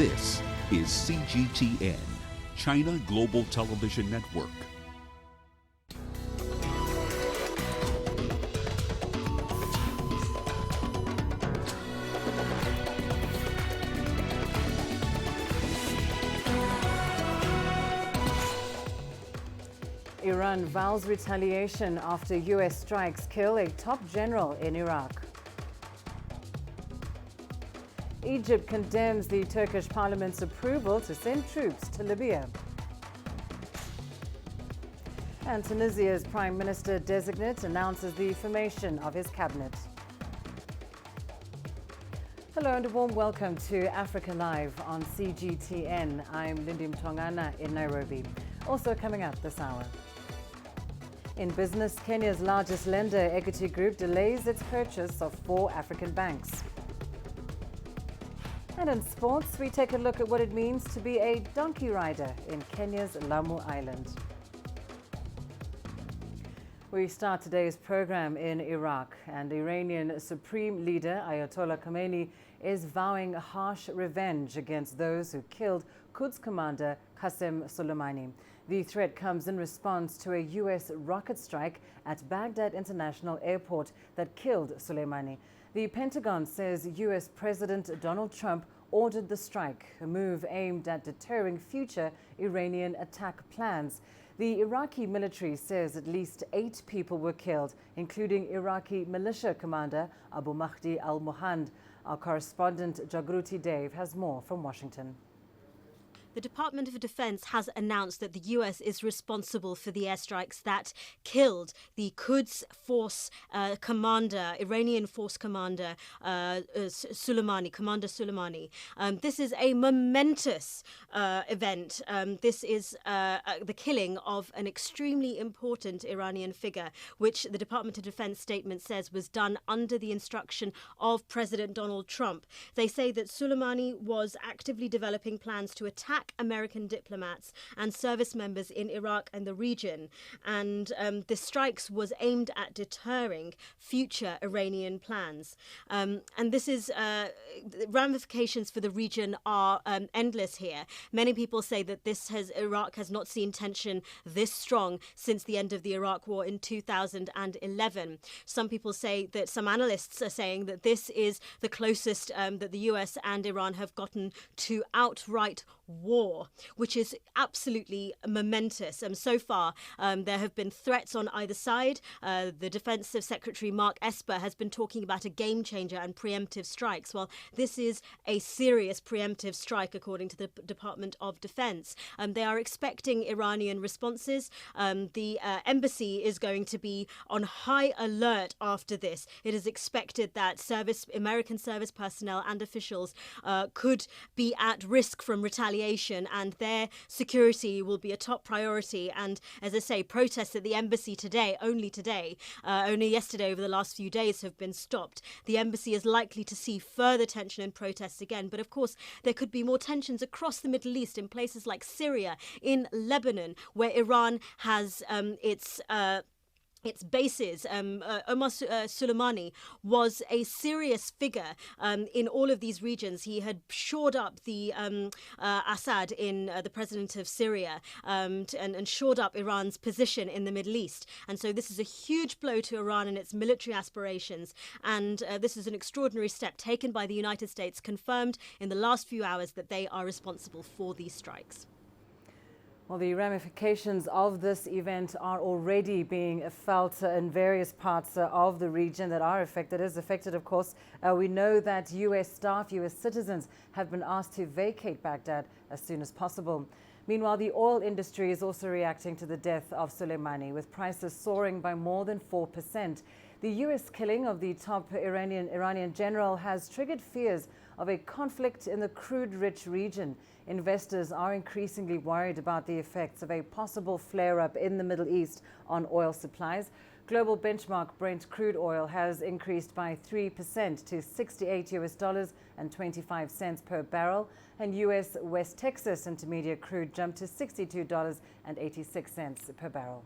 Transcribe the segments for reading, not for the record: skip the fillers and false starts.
This is CGTN, China Global Television Network. Iran vows retaliation after U.S. strikes kill a top general in Iraq. Egypt condemns the Turkish parliament's approval to send troops to Libya. And Tunisia's Prime Minister-designate announces the formation of his cabinet. Hello and a warm welcome to Africa Live on CGTN. I'm Lindy Mtongana in Nairobi. Also coming up this hour. In business, Kenya's largest lender, Equity Group, delays its purchase of 4 African banks. And in sports, we take a look at what it means to be a donkey rider in Kenya's Lamu Island. We start today's program in Iraq, and Iranian Supreme Leader Ayatollah Khamenei is vowing harsh revenge against those who killed Quds commander Qasem Soleimani. The threat comes in response to a U.S. rocket strike at Baghdad International Airport that killed Soleimani. The Pentagon says U.S. President Donald Trump ordered the strike, a move aimed at deterring future Iranian attack plans. The Iraqi military says at least 8 people were killed, including Iraqi militia commander Abu Mahdi al-Muhand. Our correspondent Jagruti Dave has more from Washington. The Department of Defense has announced that the U.S. is responsible for the airstrikes that killed the Quds force commander, Iranian force commander Soleimani, Commander Soleimani. This is a momentous event. This is the killing of an extremely important Iranian figure, which the Department of Defense statement says was done under the instruction of President Donald Trump. They say that Soleimani was actively developing plans to attack American diplomats and service members in Iraq and the region, and the strikes was aimed at deterring future Iranian plans. And this is ramifications for the region are endless here. Many people say that Iraq has not seen tension this strong since the end of the Iraq War in 2011. Some people say that some analysts are saying that this is the closest that the US and Iran have gotten to outright war, which is absolutely momentous. So far, there have been threats on either side. The Defense Secretary Mark Esper has been talking about a game changer and preemptive strikes. Well, this is a serious preemptive strike, according to the Department of Defense. They are expecting Iranian responses. The embassy is going to be on high alert after this. It is expected that American service personnel and officials could be at risk from retaliation, and their security will be a top priority. And as I say, protests at the embassy today, only yesterday over the last few days, have been stopped. The embassy is likely to see further tension and protests again. But of course, there could be more tensions across the Middle East in places like Syria, in Lebanon, where Iran has its bases. Omar Soleimani was a serious figure in all of these regions. He had shored up the Assad, the president of Syria, and shored up Iran's position in the Middle East. And so this is a huge blow to Iran and its military aspirations. And this is an extraordinary step taken by the United States, confirmed in the last few hours that they are responsible for these strikes. Well, the ramifications of this event are already being felt in various parts of the region that are affected. Is affected, of course. We know that U.S. staff, U.S. citizens have been asked to vacate Baghdad as soon as possible. Meanwhile, the oil industry is also reacting to the death of Soleimani, with prices soaring by more than 4%. The U.S. killing of the top Iranian general has triggered fears of a conflict in the crude-rich region. Investors are increasingly worried about the effects of a possible flare-up in the Middle East on oil supplies. Global benchmark Brent crude oil has increased by 3% to $68.25 per barrel, and U.S. West Texas Intermediate crude jumped to $62.86 per barrel.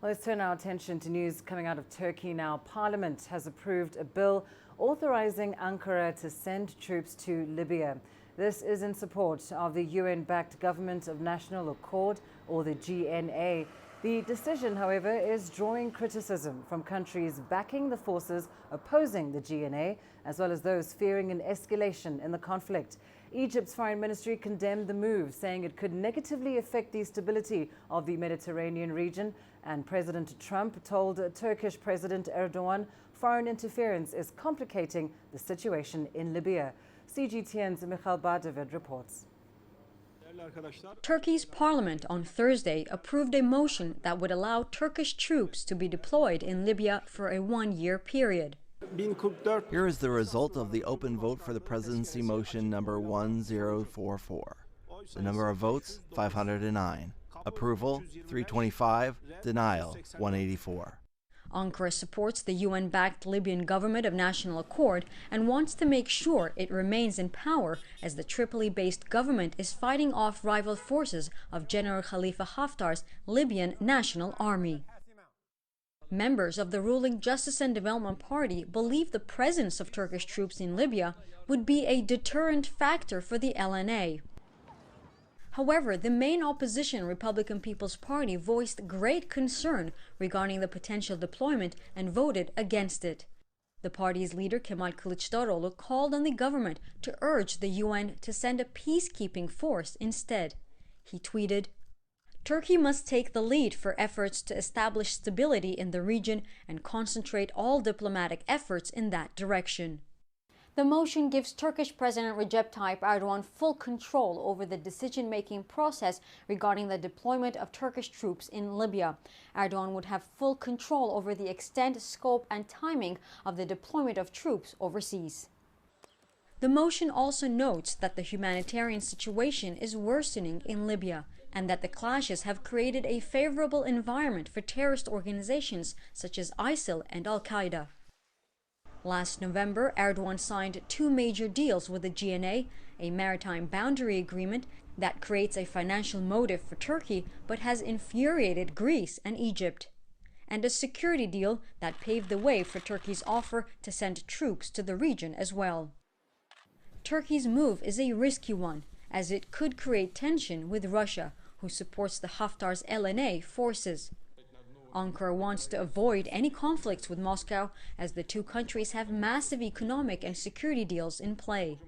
Well, let's turn our attention to news coming out of Turkey now. Parliament has approved a bill authorizing Ankara to send troops to Libya. This is in support of the UN-backed Government of National Accord, or the GNA. The decision, however, is drawing criticism from countries backing the forces opposing the GNA, as well as those fearing an escalation in the conflict. Egypt's foreign ministry condemned the move, saying it could negatively affect the stability of the Mediterranean region. And President Trump told Turkish President Erdogan foreign interference is complicating the situation in Libya. CGTN's Mikhail Bardavid reports. Turkey's parliament on Thursday approved a motion that would allow Turkish troops to be deployed in Libya for a one-year period. Here is the result of the open vote for the presidency motion number 1044. The number of votes, 509. Approval, 325. Denial, 184. Ankara supports the UN-backed Libyan Government of National Accord and wants to make sure it remains in power as the Tripoli-based government is fighting off rival forces of General Khalifa Haftar's Libyan National Army. Members of the ruling Justice and Development Party believe the presence of Turkish troops in Libya would be a deterrent factor for the LNA. However, the main opposition Republican People's Party voiced great concern regarding the potential deployment and voted against it. The party's leader, Kemal Kılıçdaroğlu, called on the government to urge the UN to send a peacekeeping force instead. He tweeted, "Turkey must take the lead for efforts to establish stability in the region and concentrate all diplomatic efforts in that direction." The motion gives Turkish President Recep Tayyip Erdogan full control over the decision-making process regarding the deployment of Turkish troops in Libya. Erdogan would have full control over the extent, scope and timing of the deployment of troops overseas. The motion also notes that the humanitarian situation is worsening in Libya and that the clashes have created a favorable environment for terrorist organizations such as ISIL and Al-Qaeda. Last November, Erdogan signed two major deals with the GNA, a maritime boundary agreement that creates a financial motive for Turkey but has infuriated Greece and Egypt, and a security deal that paved the way for Turkey's offer to send troops to the region as well. Turkey's move is a risky one, as it could create tension with Russia, who supports the Haftar's LNA forces. Ankara wants to avoid any conflicts with Moscow, as the two countries have massive economic and security deals in play.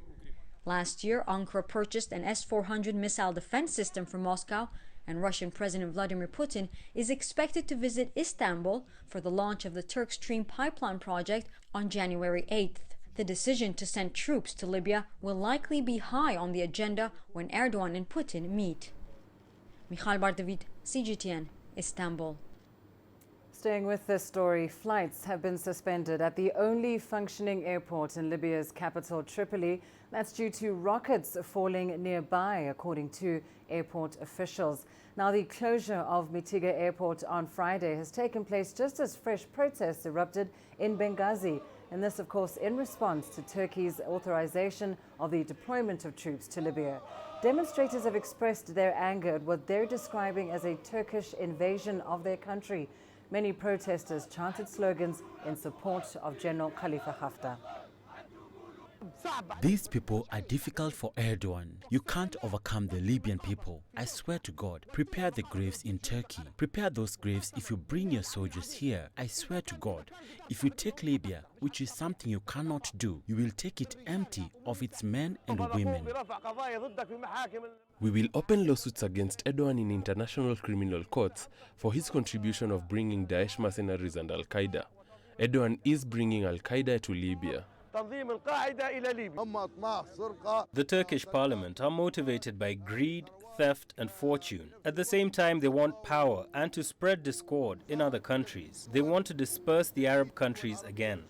Last year, Ankara purchased an S-400 missile defense system from Moscow, and Russian President Vladimir Putin is expected to visit Istanbul for the launch of the Turk Stream pipeline project on January 8th. The decision to send troops to Libya will likely be high on the agenda when Erdogan and Putin meet. Mikhail Bardavid, CGTN, Istanbul. Staying with this story, flights have been suspended at the only functioning airport in Libya's capital, Tripoli. That's due to rockets falling nearby, according to airport officials. Now, the closure of Mitiga Airport on Friday has taken place just as fresh protests erupted in Benghazi. And this, of course, in response to Turkey's authorization of the deployment of troops to Libya. Demonstrators have expressed their anger at what they're describing as a Turkish invasion of their country. Many protesters chanted slogans in support of General Khalifa Haftar. These people are difficult for Erdogan. You can't overcome the Libyan people. I swear to God, prepare the graves in Turkey. Prepare those graves if you bring your soldiers here. I swear to God, if you take Libya, which is something you cannot do, you will take it empty of its men and women. We will open lawsuits against Erdogan in international criminal courts for his contribution of bringing Daesh mercenaries and Al-Qaeda. Erdogan is bringing Al-Qaeda to Libya. The Turkish parliament are motivated by greed, theft and fortune. At the same time, they want power and to spread discord in other countries. They want to disperse the Arab countries again.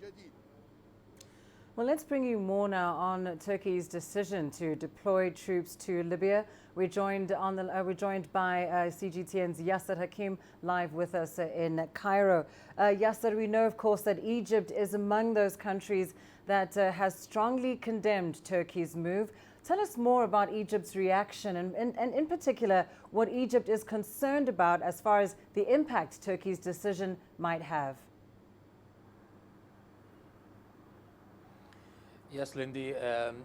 Well, let's bring you more now on Turkey's decision to deploy troops to Libya. We're joined by CGTN's Yasser Hakim live with us in Cairo. Yasser, we know, of course, that Egypt is among those countries that has strongly condemned Turkey's move. Tell us more about Egypt's reaction and in particular what Egypt is concerned about as far as the impact Turkey's decision might have. Yes, Lindy.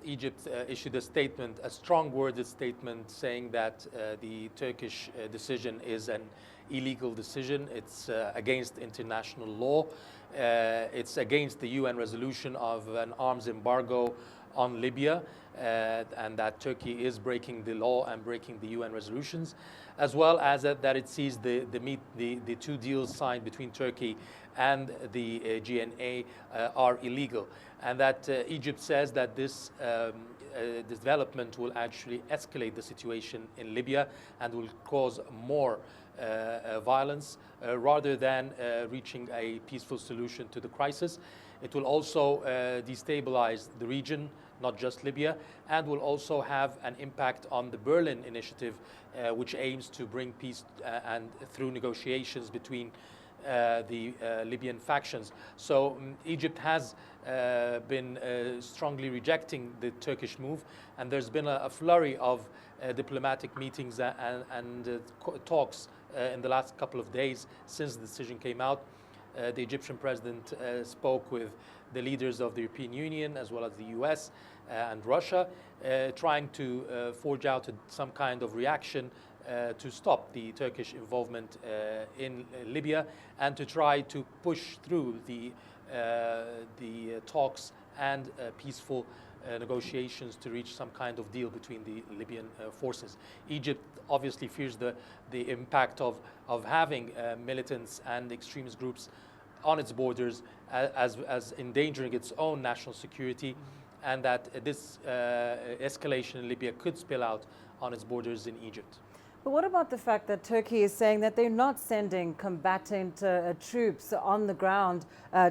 Egypt issued a statement, a strong-worded statement, saying that the Turkish decision is an illegal decision. It's against international law. It's against the UN resolution of an arms embargo on Libya, and that Turkey is breaking the law and breaking the UN resolutions, as well as that it sees the two deals signed between Turkey and the GNA are illegal, and that Egypt says that this development will actually escalate the situation in Libya and will cause more violence rather than reaching a peaceful solution to the crisis. It will also destabilize the region, not just Libya, and will also have an impact on the Berlin Initiative, which aims to bring peace and through negotiations between the Libyan factions. So Egypt has been strongly rejecting the Turkish move, and there's been a flurry of diplomatic meetings and talks in the last couple of days since the decision came out. The Egyptian president spoke with the leaders of the European Union as well as the US and Russia, trying to forge out some kind of reaction to stop the Turkish involvement in Libya and to try to push through the talks and peaceful negotiations to reach some kind of deal between the Libyan forces. Egypt obviously fears the impact of having militants and extremist groups on its borders as endangering its own national security, and that this escalation in Libya could spill out on its borders in Egypt. But what about the fact that Turkey is saying that they're not sending combatant troops on the ground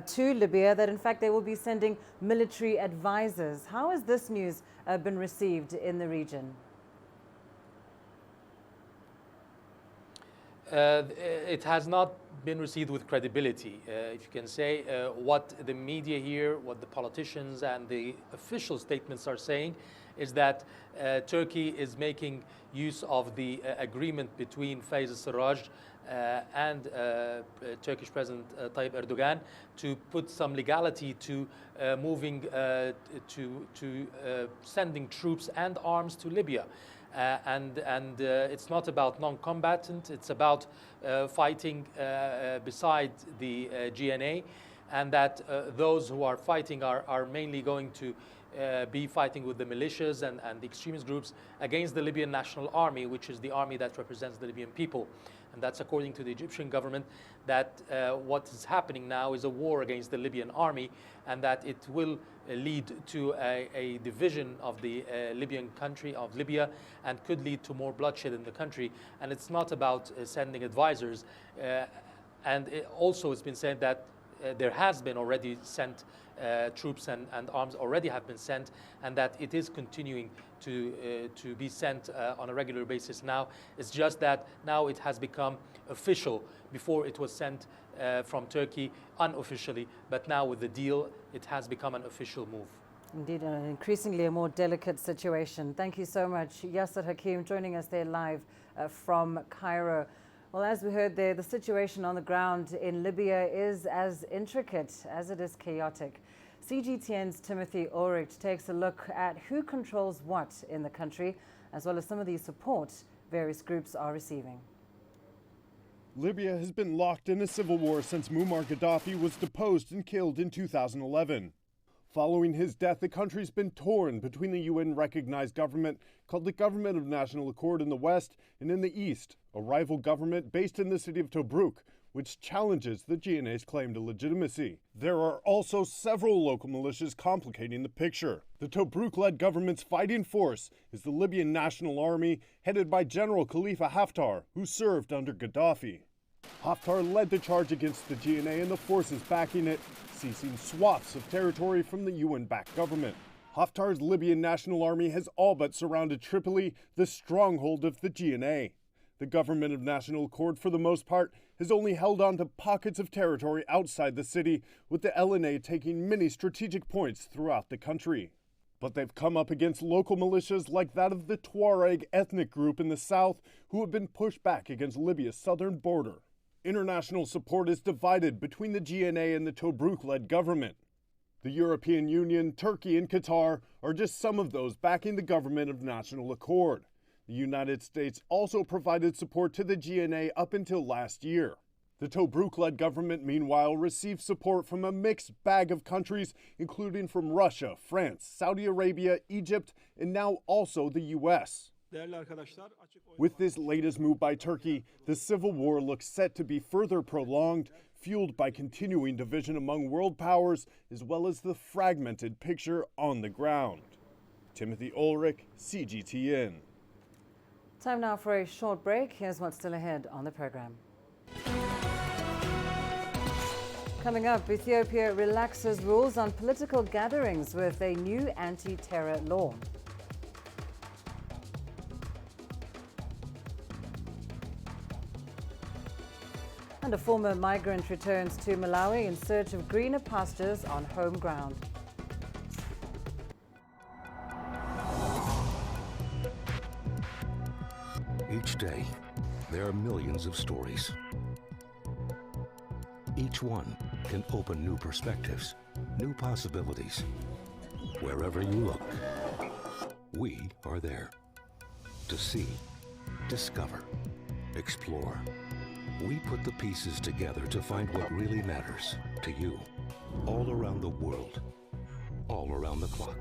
to Libya, that in fact they will be sending military advisors? How has this news been received in the region? It has not been received with credibility, if you can say. What the media here, what the politicians and the official statements are saying is that Turkey is making use of the agreement between Fayez al-Sarraj and Turkish President Tayyip Erdogan to put some legality to moving to sending troops and arms to Libya. And it's not about non-combatant, it's about fighting beside the GNA, and that those who are fighting are mainly going to be fighting with the militias and the extremist groups against the Libyan National Army, which is the army that represents the Libyan people. And that's according to the Egyptian government, that what is happening now is a war against the Libyan army, and that it will lead to a division of the Libyan country, of Libya, and could lead to more bloodshed in the country. And it's not about sending advisors. And also it's been said that there has been already sent troops and arms already have been sent, and that it is continuing to be sent on a regular basis now. It's just that now it has become official. Before it was sent from Turkey unofficially, but now with the deal, it has become an official move. Indeed, increasingly a more delicate situation. Thank you so much, Yasser Hakim, joining us there live from Cairo. Well, as we heard there, the situation on the ground in Libya is as intricate as it is chaotic. CGTN's Timothy Ulrich takes a look at who controls what in the country, as well as some of the support various groups are receiving. Libya has been locked in a civil war since Muammar Gaddafi was deposed and killed in 2011. Following his death, the country's been torn between the UN-recognized government called the Government of National Accord in the west and in the east, a rival government based in the city of Tobruk, which challenges the GNA's claim to legitimacy. There are also several local militias complicating the picture. The Tobruk-led government's fighting force is the Libyan National Army, headed by General Khalifa Haftar, who served under Gaddafi. Haftar led the charge against the GNA and the forces backing it, seizing swaths of territory from the UN-backed government. Haftar's Libyan National Army has all but surrounded Tripoli, the stronghold of the GNA. The Government of National Accord, for the most part, has only held on to pockets of territory outside the city, with the LNA taking many strategic points throughout the country. But they've come up against local militias like that of the Tuareg ethnic group in the south, who have been pushed back against Libya's southern border. International support is divided between the GNA and the Tobruk-led government. The European Union, Turkey, and Qatar are just some of those backing the government of national accord. The United States also provided support to the GNA up until last year. The Tobruk-led government, meanwhile, received support from a mixed bag of countries, including from Russia, France, Saudi Arabia, Egypt, and now also the U.S. With this latest move by Turkey, the civil war looks set to be further prolonged, fueled by continuing division among world powers, as well as the fragmented picture on the ground. Timothy Ulrich, CGTN. Time now for a short break. Here's what's still ahead on the program. Coming up, Ethiopia relaxes rules on political gatherings with a new anti-terror law. And a former migrant returns to Malawi in search of greener pastures on home ground. Each day, there are millions of stories. Each one can open new perspectives, new possibilities. Wherever you look, we are there to see, discover, explore. We put the pieces together to find what really matters to you, all around the world, all around the clock.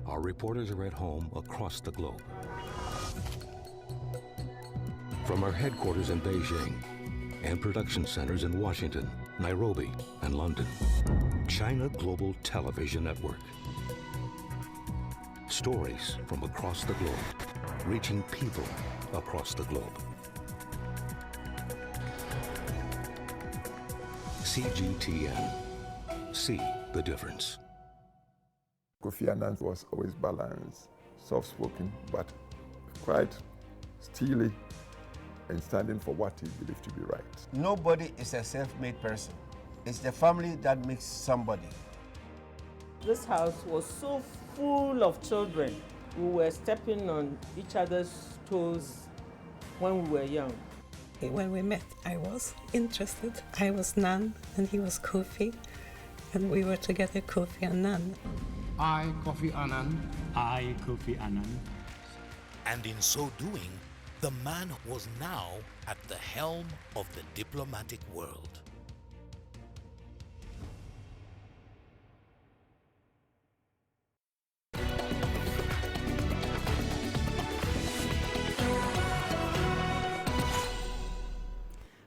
Our reporters are at home across the globe. From our headquarters in Beijing and production centers in Washington, Nairobi, and London, China Global Television Network. Stories from across the globe, reaching people across the globe. CGTN. See the difference. Kofi Annan was always balanced, soft-spoken, but quite steely and standing for what he believed to be right. Nobody is a self-made person. It's the family that makes somebody. This house was so full of children. We were stepping on each other's toes when we were young. When we met, I was interested. I was Nan and he was Kofi, and we were together, Kofi Annan. I, Kofi Annan. I, Kofi Annan. And in so doing, the man was now at the helm of the diplomatic world.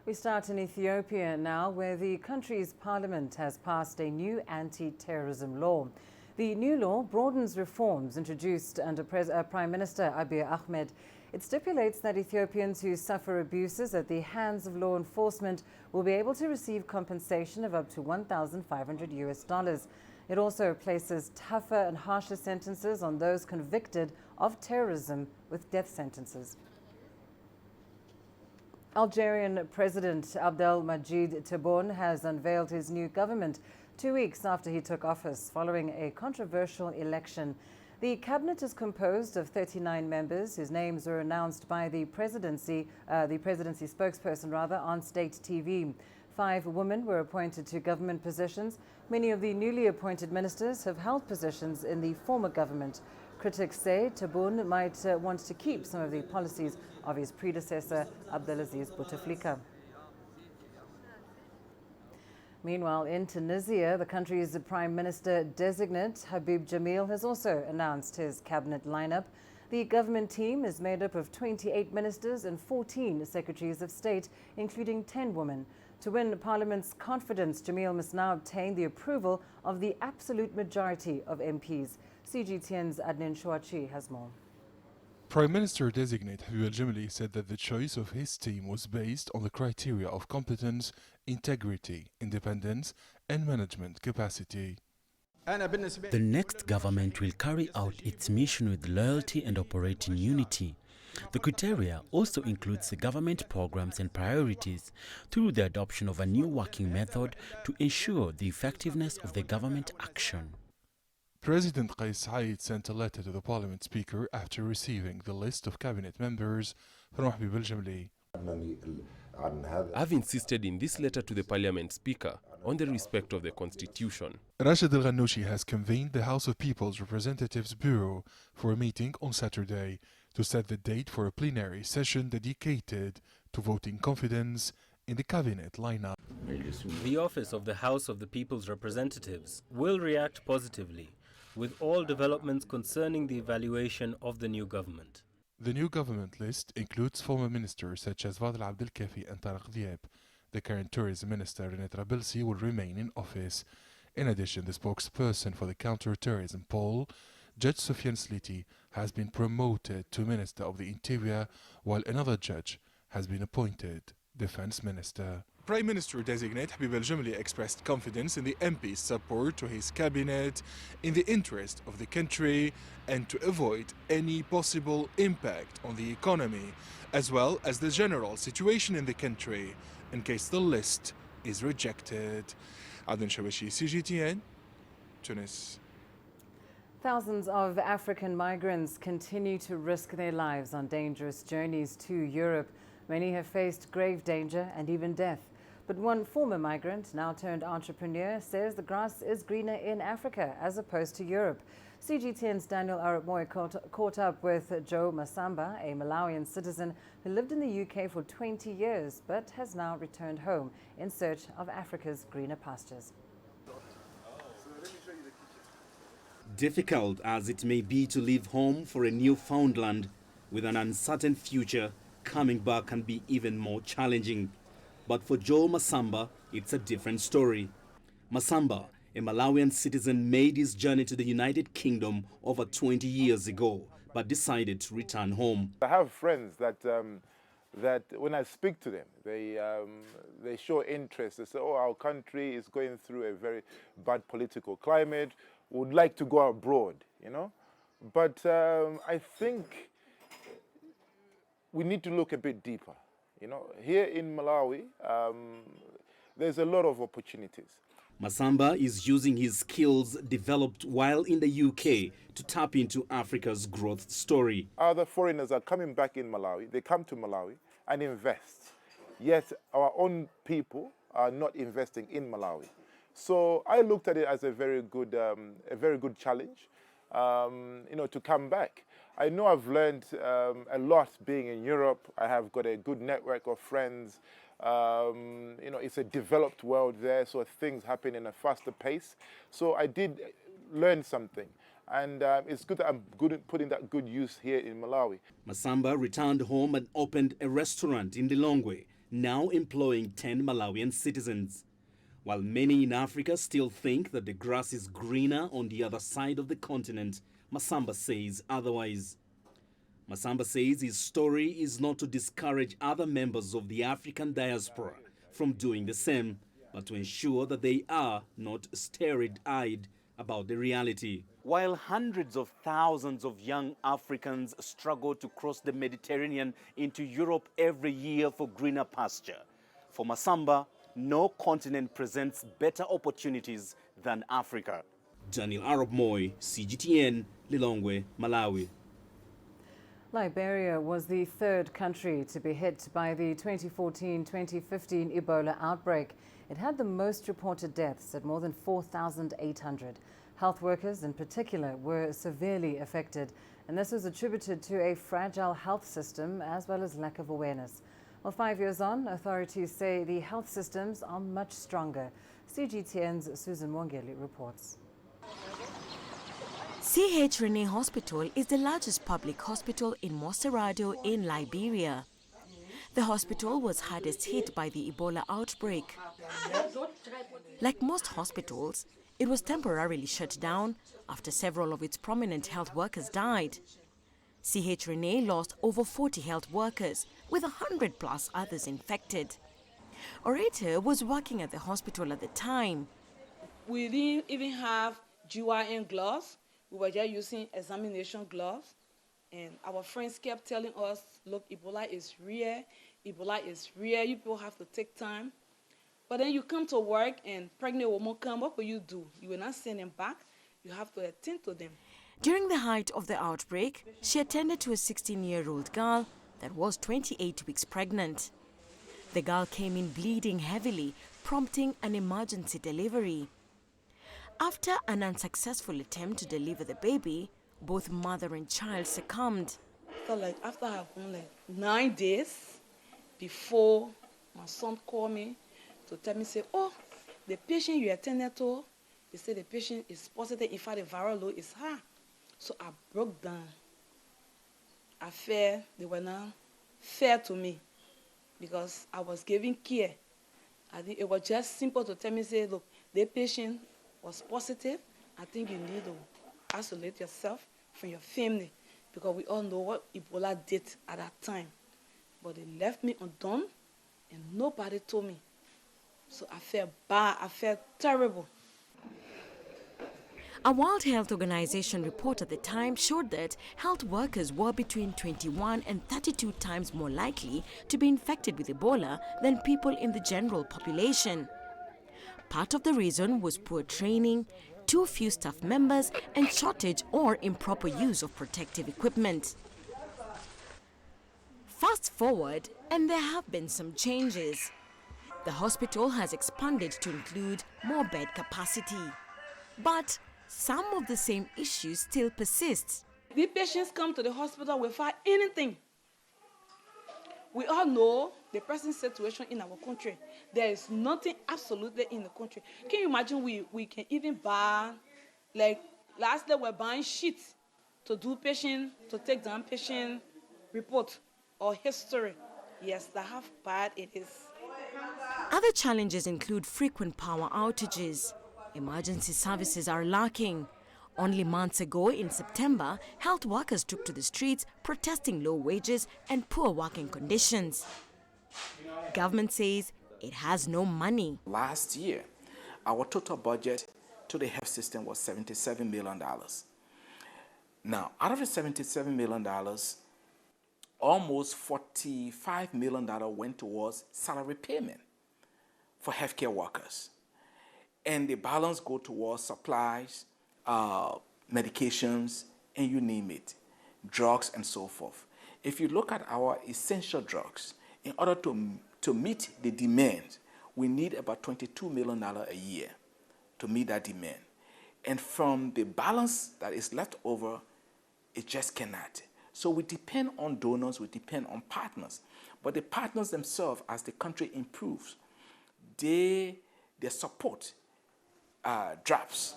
We start in Ethiopia now, where the country's parliament has passed a new anti-terrorism law. The new law broadens reforms introduced under Prime Minister Abiy Ahmed. It stipulates that Ethiopians who suffer abuses at the hands of law enforcement will be able to receive compensation of up to $1,500. It also places tougher and harsher sentences on those convicted of terrorism with death sentences. Algerian President Abdelmadjid Tebboune has unveiled his new government 2 weeks after he took office following a controversial election. The cabinet is composed of 39 members whose names were announced by the presidency spokesperson on state TV. 5 women were appointed to government positions. Many of the newly appointed ministers have held positions in the former government. Critics say Tebboune might want to keep some of the policies of his predecessor, Abdelaziz Bouteflika. Meanwhile, in Tunisia, the country's Prime Minister designate, Habib Jamil, has also announced his cabinet lineup. The government team is made up of 28 ministers and 14 secretaries of state, including 10 women. To win Parliament's confidence, Jamil must now obtain the approval of the absolute majority of MPs. CGTN's Adnan Chouachi has more. Prime Minister-designate Habib Jamil said that the choice of his team was based on the criteria of competence, integrity, independence, and management capacity. The next government will carry out its mission with loyalty and operate in unity. The criteria also includes the government programs and priorities through the adoption of a new working method to ensure the effectiveness of the government action. President Qais Said sent a letter to the Parliament Speaker after receiving the list of cabinet members from Habib Jamil. I've insisted in this letter to the Parliament Speaker on the respect of the Constitution. Rashid Al Ghannouchi has convened the House of People's Representatives Bureau for a meeting on Saturday to set the date for a plenary session dedicated to voting confidence in the cabinet lineup. The office of the House of the People's Representatives will react positively with all developments concerning the evaluation of the new government. The new government list includes former ministers such as Fadel Abdel Kafi and Tarek Diab. The current tourism minister, René Trabilsi, will remain in office. In addition, the spokesperson for the counter-terrorism pole, Judge Sofiane Sliti, has been promoted to Minister of the Interior, while another judge has been appointed Defense Minister. Prime Minister-designate Habib El-Jemli expressed confidence in the MP's support to his cabinet in the interest of the country and to avoid any possible impact on the economy, as well as the general situation in the country, in case the list is rejected. Adnan Shawishi, CGTN, Tunis. Thousands of African migrants continue to risk their lives on dangerous journeys to Europe. Many have faced grave danger and even death. But one former migrant, now turned entrepreneur, says the grass is greener in Africa as opposed to Europe. CGTN's Daniel Arap-Moy caught up with Joe Masamba, a Malawian citizen who lived in the UK for 20 years but has now returned home in search of Africa's greener pastures. Difficult as it may be to leave home for a Newfoundland with an uncertain future, coming back can be even more challenging. But for Joe Masamba, it's a different story. Masamba, a Malawian citizen, made his journey to the United Kingdom over 20 years ago, but decided to return home. I have friends that when I speak to them, they show interest. They say, oh, our country is going through a very bad political climate. Would like to go abroad, you know. But I think we need to look a bit deeper. You know, here in Malawi, there's a lot of opportunities. Masamba is using his skills developed while in the UK to tap into Africa's growth story. Other foreigners are coming back in Malawi. They come to Malawi and invest. Yet our own people are not investing in Malawi. So I looked at it as a very good challenge, you know, to come back. I know I've learned a lot being in Europe. I have got a good network of friends. You know, it's a developed world there, so things happen in a faster pace. So I did learn something, and it's good that I'm putting that good use here in Malawi. Masamba returned home and opened a restaurant in Lilongwe, now employing 10 Malawian citizens. While many in Africa still think that the grass is greener on the other side of the continent, Masamba says otherwise. Masamba says his story is not to discourage other members of the African diaspora from doing the same, but to ensure that they are not starry-eyed about the reality. While hundreds of thousands of young Africans struggle to cross the Mediterranean into Europe every year for greener pasture, for Masamba, no continent presents better opportunities than Africa. Daniel Arap-Moy, CGTN, Lilongwe, Malawi. Liberia was the third country to be hit by the 2014-2015 Ebola outbreak. It had the most reported deaths at more than 4,800. Health workers in particular were severely affected, and this was attributed to a fragile health system as well as lack of awareness. Well, 5 years on, authorities say the health systems are much stronger. CGTN's Susan Mwangeli reports. CH Rene Hospital is the largest public hospital in Mosarado in Liberia. The hospital was hardest hit by the Ebola outbreak. Like most hospitals, it was temporarily shut down after several of its prominent health workers died. CH Rene lost over 40 health workers, with 100 plus others infected. Orator was working at the hospital at the time. We didn't even have GYN gloves. We were just using examination gloves. And our friends kept telling us, look, Ebola is real. Ebola is real. You people have to take time. But then you come to work and pregnant women come, what will you do? You will not send them back. You have to attend to them. During the height of the outbreak, she attended to a 16-year-old girl that was 28 weeks pregnant. The girl came in bleeding heavily, prompting an emergency delivery. After an unsuccessful attempt to deliver the baby, both mother and child succumbed. So after I have been 9 days before my son called me to tell me, say, oh, the patient you attended to, they say the patient is positive. In fact, the viral load is high. So I broke down. They were not fair to me because I was giving care. I think it was just simple to tell me, say, look, the patient was positive. I think you need to isolate yourself from your family because we all know what Ebola did at that time. But they left me undone and nobody told me. So I felt bad, I felt terrible. A World Health Organization report at the time showed that health workers were between 21 and 32 times more likely to be infected with Ebola than people in the general population. Part of the reason was poor training, too few staff members, and shortage or improper use of protective equipment. Fast forward, and there have been some changes. The hospital has expanded to include more bed capacity. But some of the same issues still persist. The patients come to the hospital without anything. We all know the present situation in our country. There is nothing absolutely in the country. Can you imagine we can even buy, like last day we're buying sheets to do to take down patient report or history. Yes, that's how bad it is. Other challenges include frequent power outages. Emergency services are lacking. Only months ago, in September, health workers took to the streets protesting low wages and poor working conditions. Government says it has no money. Last year, our total budget to the health system was $77 million. Now, out of the $77 million, almost $45 million went towards salary payment for healthcare workers. And the balance go towards supplies, medications, and you name it, drugs and so forth. If you look at our essential drugs, in order to meet the demand, we need about $22 million a year to meet that demand. And from the balance that is left over, it just cannot. So we depend on donors, we depend on partners. But the partners themselves, as the country improves, their support drops.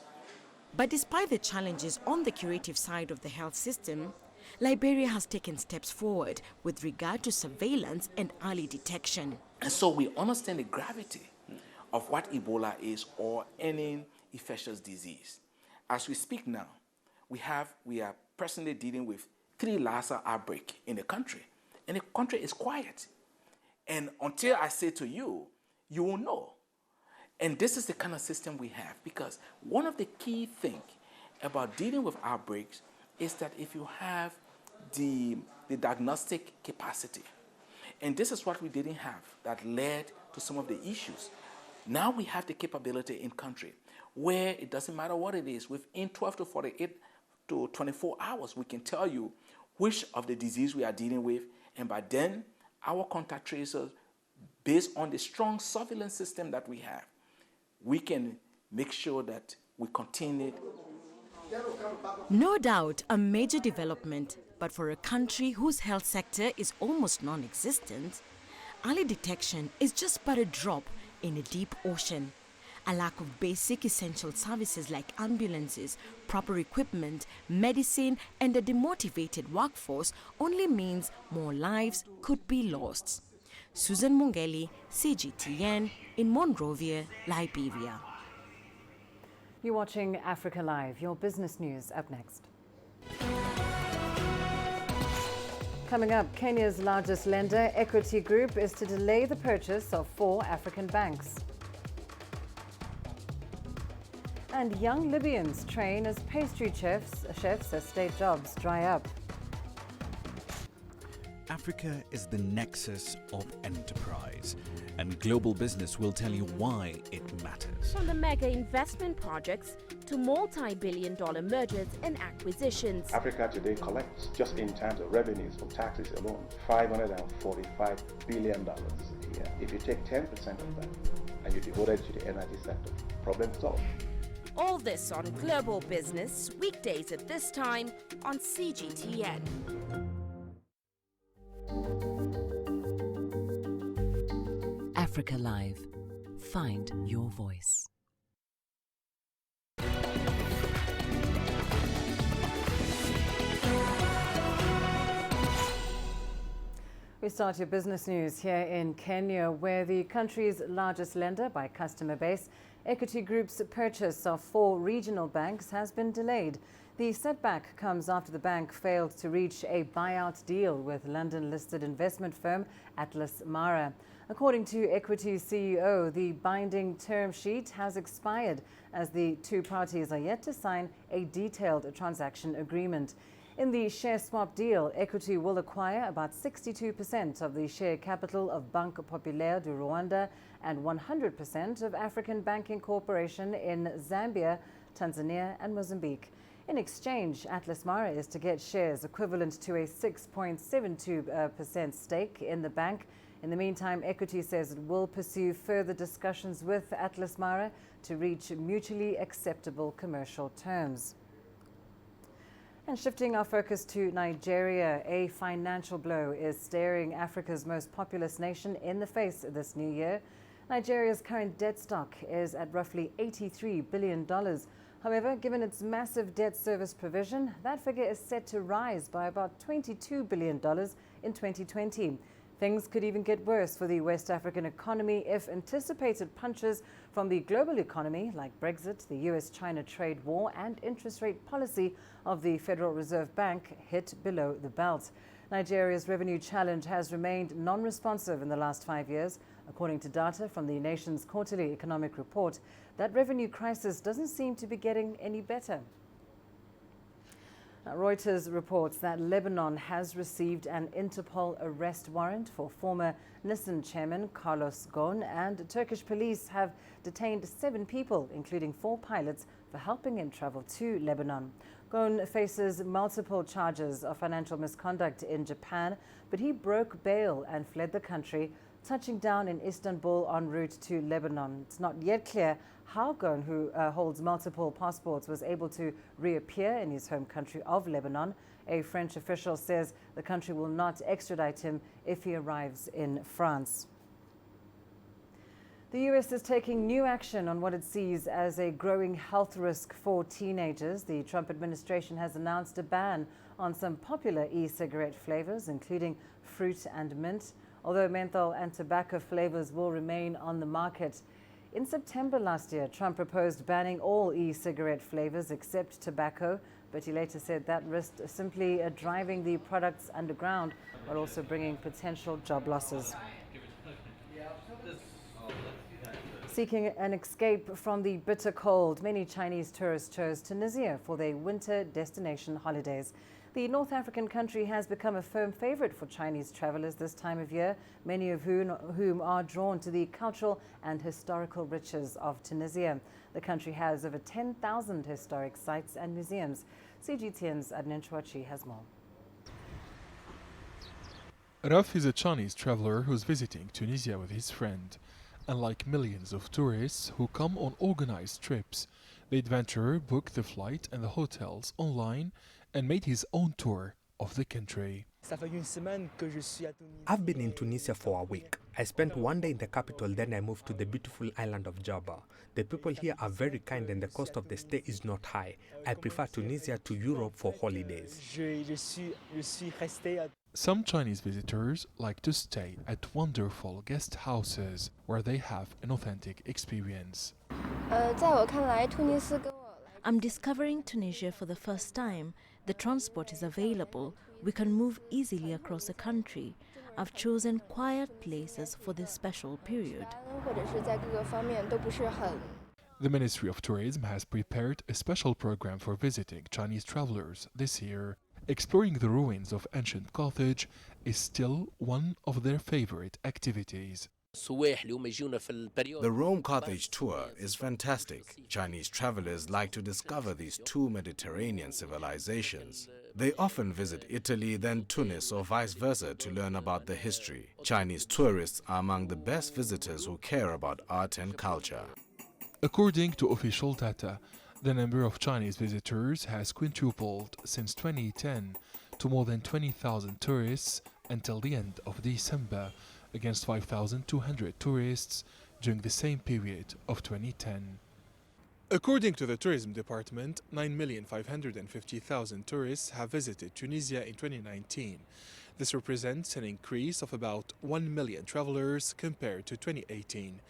But despite the challenges on the curative side of the health system, Liberia has taken steps forward with regard to surveillance and early detection. And so we understand the gravity of what Ebola is or any infectious disease. As we speak now, we are presently dealing with 3 Lassa outbreaks in the country, and the country is quiet. And until I say to you, you will know. And this is the kind of system we have, because one of the key things about dealing with outbreaks is that if you have the diagnostic capacity, and this is what we didn't have that led to some of the issues. Now we have the capability in country where it doesn't matter what it is, within 12 to 48 to 24 hours, we can tell you which of the disease we are dealing with, and by then, our contact tracers, based on the strong surveillance system that we have, we can make sure that we contain it. No doubt a major development, but for a country whose health sector is almost non-existent, early detection is just but a drop in a deep ocean. A lack of basic essential services like ambulances, proper equipment, medicine, and a demotivated workforce only means more lives could be lost. Susan Mungeli, CGTN, in Monrovia, Liberia. You're watching Africa Live. Your business news up next. Coming up, Kenya's largest lender, Equity Group, is to delay the purchase of 4 African banks. And young Libyans train as pastry chefs as state jobs dry up. Africa is the nexus of enterprise, and global business will tell you why it matters. From the mega investment projects to multi-billion-dollar mergers and acquisitions. Africa today collects, just in terms of revenues from taxes alone, $545 billion a here. If you take 10% of that and you devote it to the energy sector, problem solved. All this on Global Business, weekdays at this time on CGTN. Africa Live. Find your voice. We start your business news here in Kenya, where the country's largest lender by customer base, Equity Group's purchase of 4 regional banks has been delayed. The setback comes after the bank failed to reach a buyout deal with London-listed investment firm Atlas Mara. According to Equity's CEO, the binding term sheet has expired as the two parties are yet to sign a detailed transaction agreement. In the share swap deal, Equity will acquire about 62% of the share capital of Banque Populaire du Rwanda and 100% of African Banking Corporation in Zambia, Tanzania and Mozambique. In exchange, Atlas Mara is to get shares equivalent to a 6.72% stake in the bank. In the meantime, Equity says it will pursue further discussions with Atlas Mara to reach mutually acceptable commercial terms. And shifting our focus to Nigeria, a financial blow is staring Africa's most populous nation in the face this new year. Nigeria's current debt stock is at roughly $83 billion. However, given its massive debt service provision, that figure is set to rise by about $22 billion in 2020. Things could even get worse for the West African economy if anticipated punches from the global economy, like Brexit, the US-China trade war, and interest rate policy of the Federal Reserve Bank hit below the belt. Nigeria's revenue challenge has remained non-responsive in the last 5 years. According to data from the nation's quarterly economic report, that revenue crisis doesn't seem to be getting any better. Reuters reports that Lebanon has received an Interpol arrest warrant for former Nissan chairman Carlos Ghosn, and Turkish police have detained 7 people, including 4 pilots, for helping him travel to Lebanon. Ghosn faces multiple charges of financial misconduct in Japan, but he broke bail and fled the country, touching down in Istanbul en route to Lebanon. It's not yet clear how Ghosn, who holds multiple passports, was able to reappear in his home country of Lebanon. A French official says the country will not extradite him if he arrives in France. The U.S. is taking new action on what it sees as a growing health risk for teenagers. The Trump administration has announced a ban on some popular e-cigarette flavors, including fruit and mint, although menthol and tobacco flavors will remain on the market. In September last year, Trump proposed banning all e-cigarette flavors except tobacco, but he later said that risked simply driving the products underground while also bringing potential job losses. Seeking an escape from the bitter cold, many Chinese tourists chose Tunisia for their winter destination holidays. The North African country has become a firm favorite for Chinese travelers this time of year, many of whom are drawn to the cultural and historical riches of Tunisia. The country has over 10,000 historic sites and museums. CGTN's Adnan Chouachi has more. Raf is a Chinese traveler who's visiting Tunisia with his friend. Unlike millions of tourists who come on organized trips, the adventurer booked the flight and the hotels online and made his own tour of the country. I've been in Tunisia for a week. I spent one day in the capital, then I moved to the beautiful island of Jaba. The people here are very kind and the cost of the stay is not high. I prefer Tunisia to Europe for holidays. Some Chinese visitors like to stay at wonderful guest houses where they have an authentic experience. I'm discovering Tunisia for the first time. The transport is available. We can move easily across the country. I've chosen quiet places for this special period. The Ministry of Tourism has prepared a special program for visiting Chinese travelers this year. Exploring the ruins of ancient Carthage is still one of their favorite activities. The Rome Carthage tour is fantastic. Chinese travelers like to discover these two Mediterranean civilizations. They often visit Italy, then Tunis or vice versa to learn about the history. Chinese tourists are among the best visitors who care about art and culture. According to official data, the number of Chinese visitors has quintupled since 2010 to more than 20,000 tourists until the end of December, against 5,200 tourists during the same period of 2010. According to the Tourism Department, 9,550,000 tourists have visited Tunisia in 2019. This represents an increase of about 1 million travelers compared to 2018.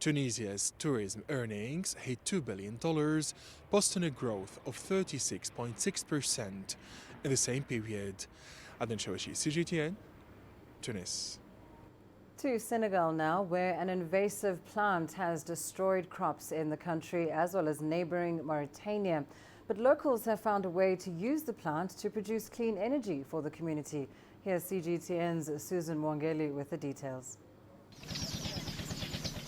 Tunisia's tourism earnings hit $2 billion, posting a growth of 36.6% in the same period. Aden Shawashi, CGTN, Tunis. To Senegal now, where an invasive plant has destroyed crops in the country as well as neighboring Mauritania. But locals have found a way to use the plant to produce clean energy for the community. Here's CGTN's Susan Mwangeli with the details.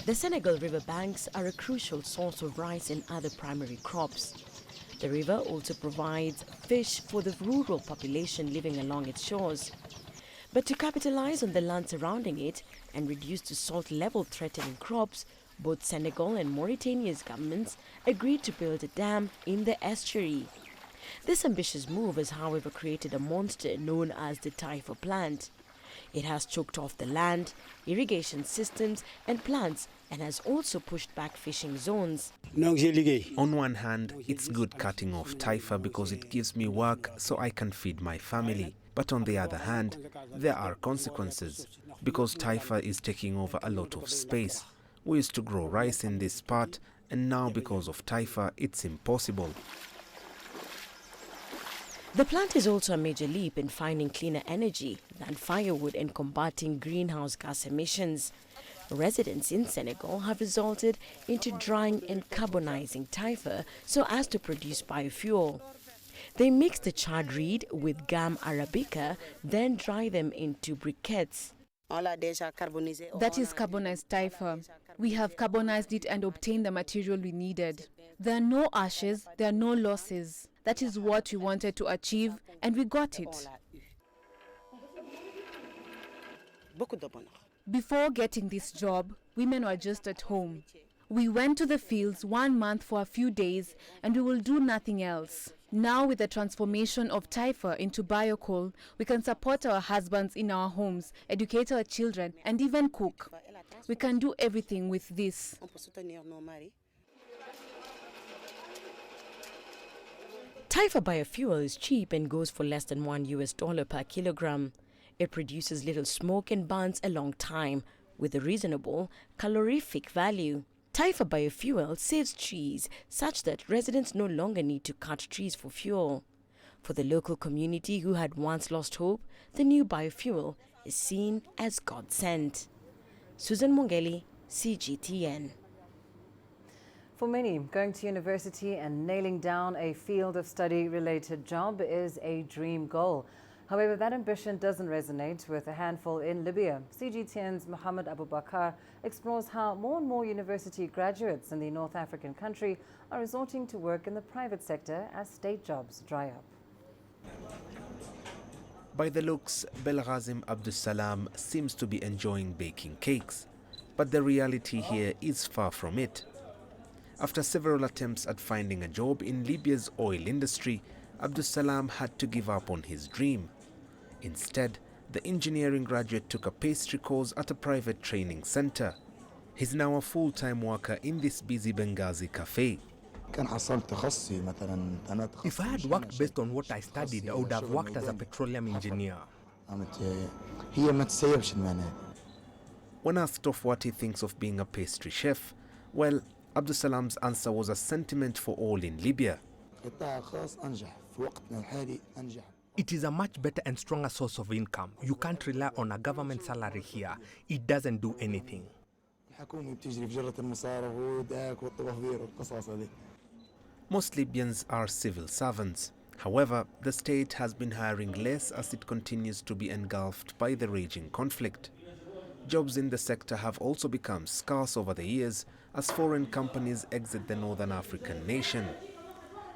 The Senegal river banks are a crucial source of rice and other primary crops. The river also provides fish for the rural population living along its shores. But to capitalize on the land surrounding it and reduce the salt level threatening crops, both Senegal and Mauritania's governments agreed to build a dam in the estuary. This ambitious move has, however, created a monster known as the Taifa plant. It has choked off the land, irrigation systems and plants, and has also pushed back fishing zones. On one hand, it's good cutting off Taifa because it gives me work so I can feed my family. But on the other hand, there are consequences because Taifa is taking over a lot of space. We used to grow rice in this part, and now because of Taifa, it's impossible. The plant is also a major leap in finding cleaner energy than firewood and combating greenhouse gas emissions. Residents in Senegal have resorted into drying and carbonizing Taifa so as to produce biofuel. They mix the charred reed with gum arabica, then dry them into briquettes. That is carbonized Taifa. We have carbonized it and obtained the material we needed. There are no ashes, there are no losses. That is what we wanted to achieve, and we got it. Before getting this job, women were just at home. We went to the fields 1 month for a few days, and we will do nothing else. Now, with the transformation of Taifa into biocoal, we can support our husbands in our homes, educate our children, and even cook. We can do everything with this. Taifa biofuel is cheap and goes for less than $1 per kilogram. It produces little smoke and burns a long time, with a reasonable calorific value. Taifa biofuel saves trees such that residents no longer need to cut trees for fuel. For the local community who had once lost hope, the new biofuel is seen as God-sent. Susan Mwangeli, CGTN. For many, going to university and nailing down a field of study-related job is a dream goal. However, that ambition doesn't resonate with a handful in Libya. CGTN's Mohammed Abubakar explores how more and more university graduates in the North African country are resorting to work in the private sector as state jobs dry up. By the looks, Belghazim Abdussalam seems to be enjoying baking cakes. But the reality here is far from it. After several attempts at finding a job in Libya's oil industry, Abdussalam had to give up on his dream. Instead, the engineering graduate took a pastry course at a private training center. He's now a full-time worker in this busy Benghazi cafe. If I had worked based on what I studied, I would have worked as a petroleum engineer. When asked of what he thinks of being a pastry chef, well, Abdussalam's answer was a sentiment for all in Libya. It is a much better and stronger source of income. You can't rely on a government salary here. It doesn't do anything. Most Libyans are civil servants. However, the state has been hiring less as it continues to be engulfed by the raging conflict. Jobs in the sector have also become scarce over the years as foreign companies exit the Northern African nation.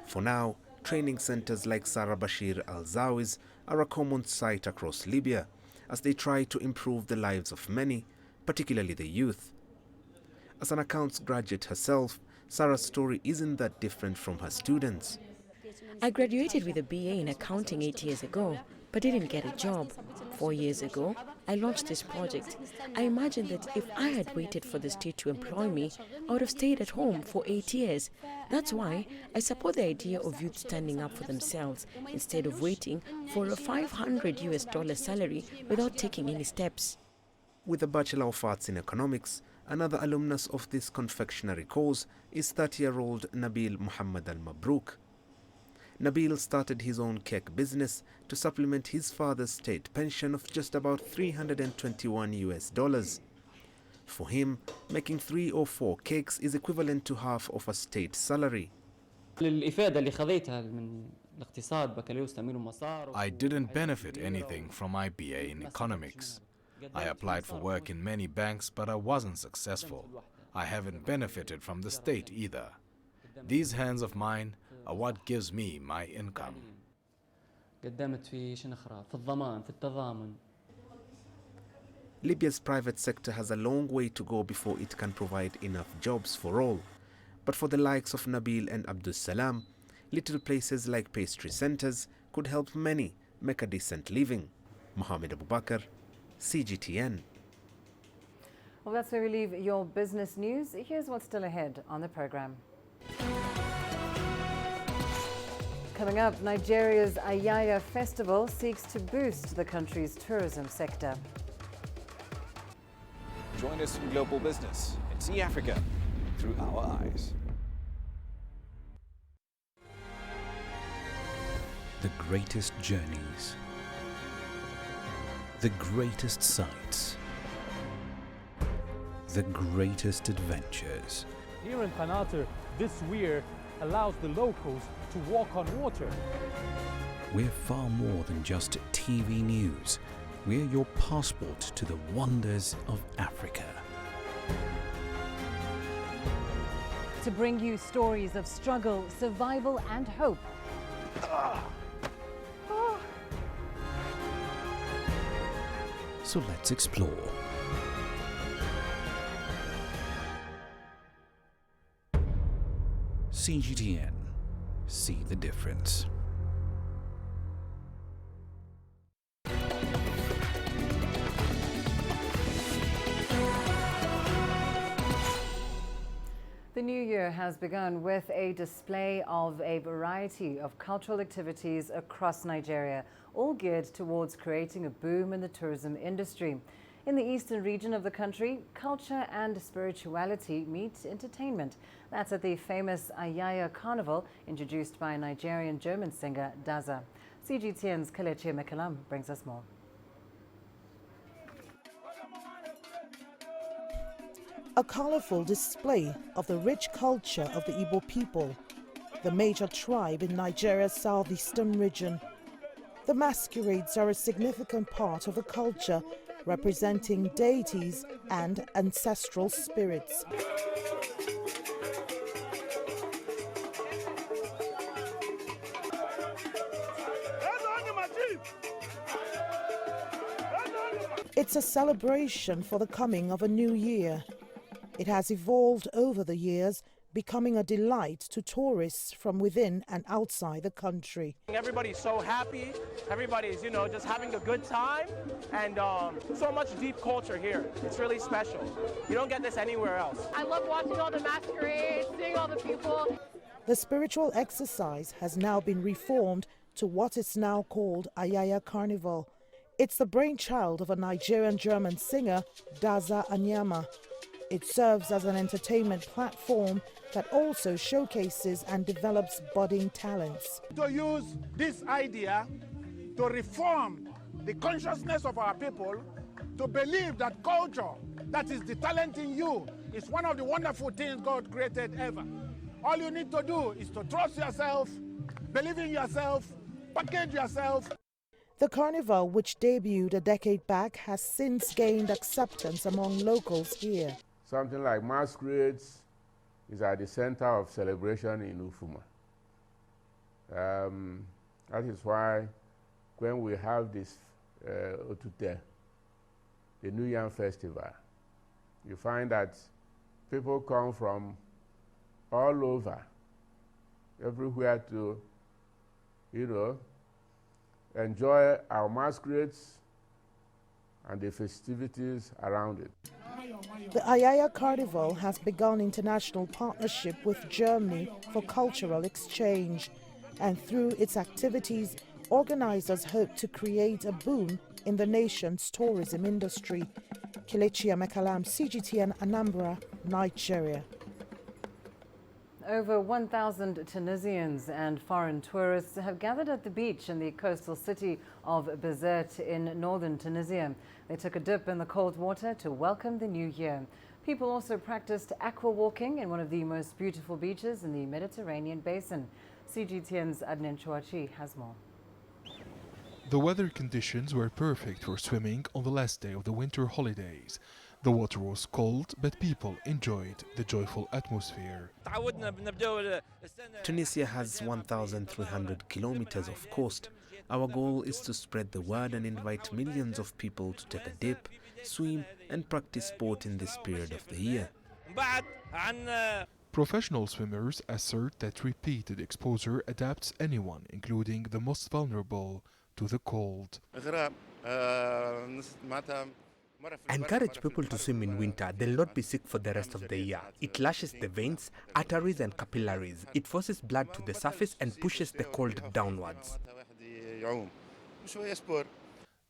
For now, training centers like Sarah Bashir Al-Zawi's are a common sight across Libya as they try to improve the lives of many, particularly the youth. As an accounts graduate herself, Sarah's story isn't that different from her students. I graduated with a BA in accounting 8 years ago, but didn't get a job. 4 years ago, I launched this project. I imagined that if I had waited for the state to employ me, I would have stayed at home for 8 years. That's why I support the idea of youth standing up for themselves instead of waiting for a $500 salary without taking any steps. With a Bachelor of Arts in Economics, another alumnus of this confectionery course is 30-year-old Nabil Muhammad Al-Mabrouk. Nabil started his own cake business to supplement his father's state pension of just about $321. For him, making 3 or 4 cakes is equivalent to half of a state salary. I didn't benefit anything from my BA in economics. I applied for work in many banks, but I wasn't successful. I haven't benefited from the state either. These hands of mine are what gives me my income. Libya's private sector has a long way to go before it can provide enough jobs for all. But for the likes of Nabil and Abdul Salam, little places like pastry centers could help many make a decent living. Mohammed Abubakar, CGTN. Well, that's where we leave your business news. Here's what's still ahead on the program. Coming up, Nigeria's Ayaya Festival seeks to boost the country's tourism sector. Join us in global business and see Africa through our eyes. The greatest journeys, the greatest sights, the greatest adventures. Here in Qanater, this weir allows the locals to walk on water. We're far more than just TV news. We're your passport to the wonders of Africa. To bring you stories of struggle, survival and hope. So let's explore. CGTN. See the difference. The new year has begun with a display of a variety of cultural activities across Nigeria, all geared towards creating a boom in the tourism industry. In the eastern region of the country, culture and spirituality meet entertainment. That's at the famous Ayaya Carnival, introduced by Nigerian-German singer Daza. CGTN's Kelechi Mekalam brings us more. A colorful display of the rich culture of the Igbo people, the major tribe in Nigeria's southeastern region. The masquerades are a significant part of the culture, representing deities and ancestral spirits. It's a celebration for the coming of a new year. It has evolved over the years, becoming a delight to tourists from within and outside the country. Everybody's so happy. Everybody's, just having a good time, and so much deep culture here. It's really special. You don't get this anywhere else. I love watching all the masquerades, seeing all the people. The spiritual exercise has now been reformed to what is now called Ayaya Carnival. It's the brainchild of a Nigerian-German singer, Daza Anyama. It serves as an entertainment platform that also showcases and develops budding talents. To use this idea to reform the consciousness of our people, to believe that culture, that is the talent in you, is one of the wonderful things God created ever. All you need to do is to trust yourself, believe in yourself, package yourself. The carnival, which debuted a decade back, has since gained acceptance among locals here. Something like masquerades is at the center of celebration in Ufuma. That is why when we have this Otute, the New Yam Festival, you find that people come from all over, everywhere to, enjoy our masquerades and the festivities around it. The Ayaya Carnival has begun international partnership with Germany for cultural exchange, and through its activities, organizers hope to create a boom in the nation's tourism industry. Kelechi Amekalam, CGTN, Anambra, Nigeria. Over 1,000 Tunisians and foreign tourists have gathered at the beach in the coastal city of Bizerte in northern Tunisia. They took a dip in the cold water to welcome the new year. People also practiced aqua walking in one of the most beautiful beaches in the Mediterranean basin. CGTN's Adnan Chouachi has more. The weather conditions were perfect for swimming on the last day of the winter holidays. The water was cold, but people enjoyed the joyful atmosphere. Tunisia has 1,300 kilometers of coast. Our goal is to spread the word and invite millions of people to take a dip, swim and practice sport in this period of the year. Professional swimmers assert that repeated exposure adapts anyone, including the most vulnerable, to the cold. Encourage people to swim in winter. They'll not be sick for the rest of the year. It lashes the veins, arteries and capillaries. It forces blood to the surface and pushes the cold downwards.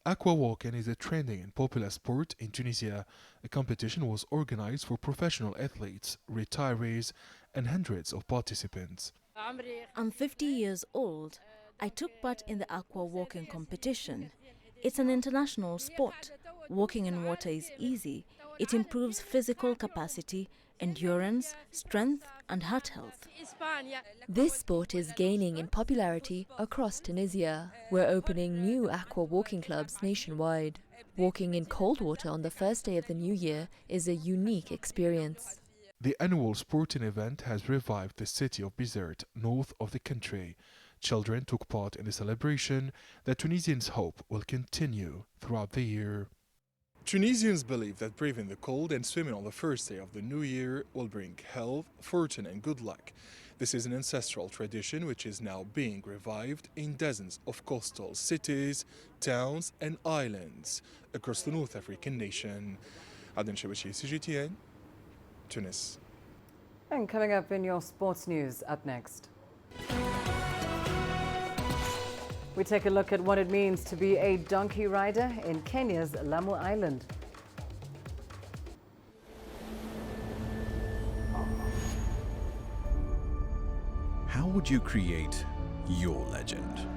Aqua walking is a trending and popular sport in Tunisia. A competition was organized for professional athletes, retirees and hundreds of participants. I'm 50 years old. I took part in the aqua walking competition. It's an international sport. Walking in water is easy. It improves physical capacity, endurance, strength and heart health. This sport is gaining in popularity across Tunisia. We're opening new aqua walking clubs nationwide. Walking in cold water on the first day of the new year is a unique experience. The annual sporting event has revived the city of Bizerte, north of the country. Children took part in the celebration that Tunisians hope will continue throughout the year. Tunisians believe that braving the cold and swimming on the first day of the new year will bring health, fortune and good luck. This is an ancestral tradition which is now being revived in dozens of coastal cities, towns and islands across the North African nation. Adnan Chouachi, CGTN, Tunis. And coming up in your sports news, up next. We take a look at what it means to be a donkey rider in Kenya's Lamu Island. How would you create your legend?